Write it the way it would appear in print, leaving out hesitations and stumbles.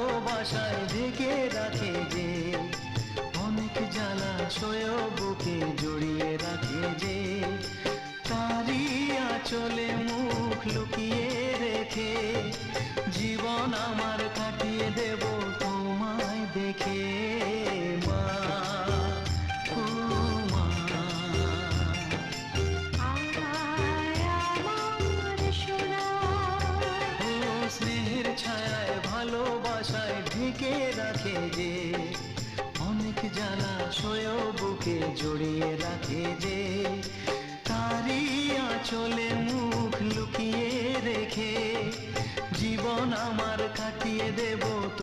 ভালোবাসায় ঢেকে রাখে যে, অনেক জ্বালা সয়েও বুকে জড়িয়ে রাখে যে, তারই আঁচলে মুখ লুকিয়ে রেখে জীবন আমার কাটিয়ে দেব তোমায় দেখে। মা, ও মা, ও স্নেহের ছায়ায় ভালোবাসায় ঢেকে রাখে যে, অনেক জ্বালা সয়েও বুকে জড়িয়ে রাখে যে, তারই আঁচলে মুখ লুকিয়ে রেখে জীবন আমার কাটিয়ে দেব।